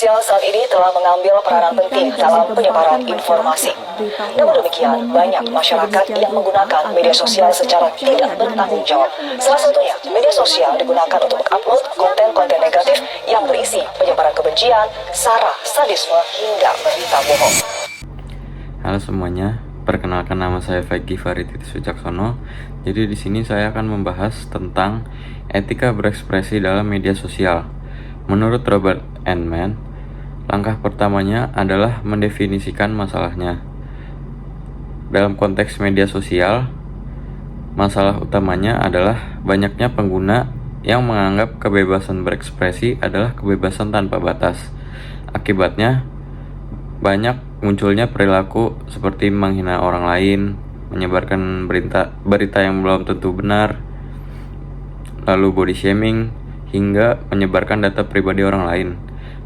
sosial saat ini telah mengambil peranan penting dalam penyebaran informasi. Namun demikian, banyak masyarakat yang menggunakan media sosial secara tidak bertanggung jawab. Salah satunya, media sosial digunakan untuk mengupload konten-konten negatif yang berisi penyebaran kebencian, sara, sadisme, hingga berita bohong. Halo semuanya, perkenalkan nama saya Fegi Faridit Sujaksono. Jadi di sini saya akan membahas tentang etika berekspresi dalam media sosial. Menurut Robert Enman, langkah pertamanya adalah mendefinisikan masalahnya. Dalam konteks media sosial, masalah utamanya adalah banyaknya pengguna yang menganggap kebebasan berekspresi adalah kebebasan tanpa batas. Akibatnya, banyak munculnya perilaku seperti menghina orang lain, menyebarkan berita yang belum tentu benar, lalu body shaming, hingga menyebarkan data pribadi orang lain.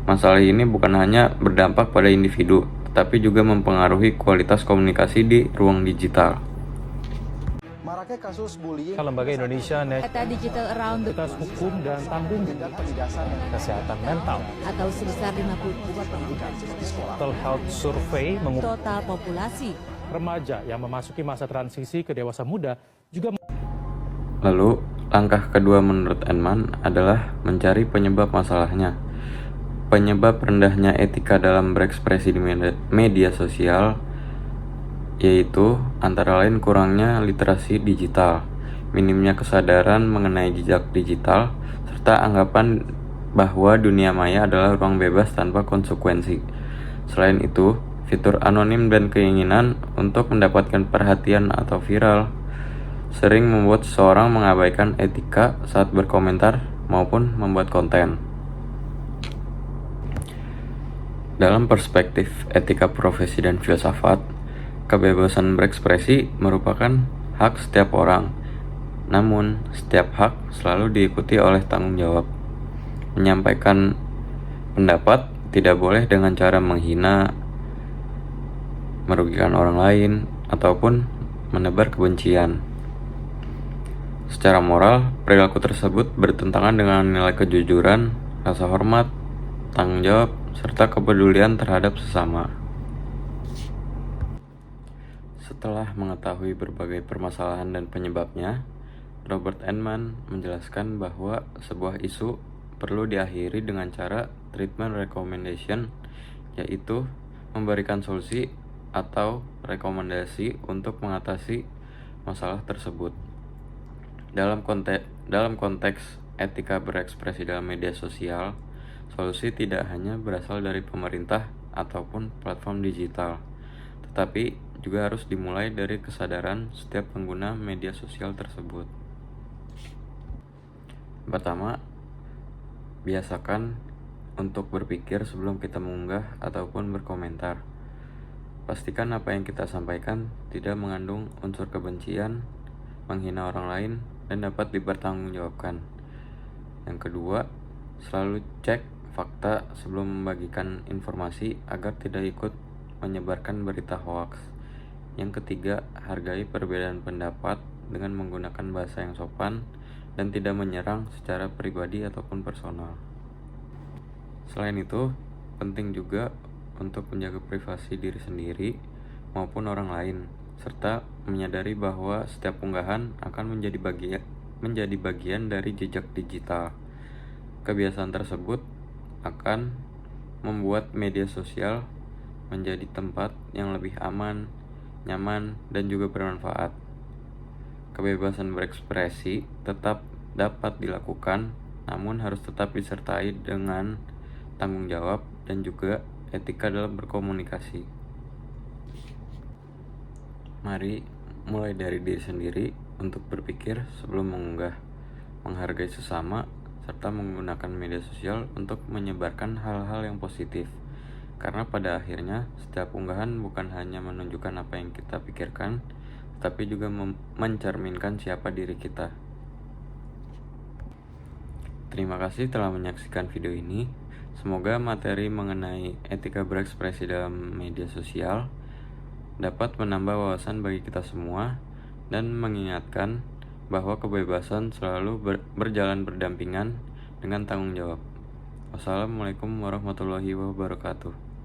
Masalah ini bukan hanya berdampak pada individu, tetapi juga mempengaruhi kualitas komunikasi di ruang digital. Maraknya kasus bullying, Lembaga Indonesia Data Digital Around the Atas Hukum dan Tanggung Kesehatan Mental atau sebesar 52% Mental Health Survey mengukur total populasi. remaja yang memasuki masa transisi ke dewasa muda juga Lalu, langkah kedua menurut Enman adalah mencari penyebab masalahnya. Penyebab rendahnya etika dalam berekspresi di media sosial yaitu antara lain kurangnya literasi digital, minimnya kesadaran mengenai jejak digital, serta anggapan bahwa dunia maya adalah ruang bebas tanpa konsekuensi. Selain itu, fitur anonim dan keinginan untuk mendapatkan perhatian atau viral sering membuat seseorang mengabaikan etika saat berkomentar maupun membuat konten. Dalam perspektif etika profesi dan filsafat, kebebasan berekspresi merupakan hak setiap orang. Namun, setiap hak selalu diikuti oleh tanggung jawab. Menyampaikan pendapat tidak boleh dengan cara menghina, merugikan orang lain, ataupun menebar kebencian. Secara moral, perilaku tersebut bertentangan dengan nilai kejujuran, rasa hormat, tanggung jawab, serta kepedulian terhadap sesama. Setelah mengetahui berbagai permasalahan dan penyebabnya, Robert Enman menjelaskan bahwa sebuah isu perlu diakhiri dengan cara treatment recommendation, yaitu memberikan solusi atau rekomendasi untuk mengatasi masalah tersebut. Dalam konteks etika berekspresi dalam media sosial, solusi tidak hanya berasal dari pemerintah ataupun platform digital, tetapi juga harus dimulai dari kesadaran setiap pengguna media sosial tersebut. Pertama, biasakan untuk berpikir sebelum kita mengunggah ataupun berkomentar. Pastikan apa yang kita sampaikan tidak mengandung unsur kebencian, menghina orang lain, dan dapat dipertanggungjawabkan. Yang kedua, selalu cek fakta sebelum membagikan informasi agar tidak ikut menyebarkan berita hoaks. Yang ketiga, hargai perbedaan pendapat dengan menggunakan bahasa yang sopan dan tidak menyerang secara pribadi ataupun personal. Selain itu, penting juga untuk menjaga privasi diri sendiri maupun orang lain, serta menyadari bahwa setiap unggahan akan menjadi bagian dari jejak digital. Kebiasaan tersebut akan membuat media sosial menjadi tempat yang lebih aman, nyaman, dan juga bermanfaat. Kebebasan berekspresi tetap dapat dilakukan, namun harus tetap disertai dengan tanggung jawab dan juga etika dalam berkomunikasi. Mari mulai dari diri sendiri untuk berpikir sebelum mengunggah, menghargai sesama, serta menggunakan media sosial untuk menyebarkan hal-hal yang positif. Karena pada akhirnya, setiap unggahan bukan hanya menunjukkan apa yang kita pikirkan, tetapi juga mencerminkan siapa diri kita. Terima kasih telah menyaksikan video ini. Semoga materi mengenai etika berekspresi dalam media sosial dapat menambah wawasan bagi kita semua dan mengingatkan bahwa kebebasan selalu berjalan berdampingan dengan tanggung jawab. Wassalamualaikum warahmatullahi wabarakatuh.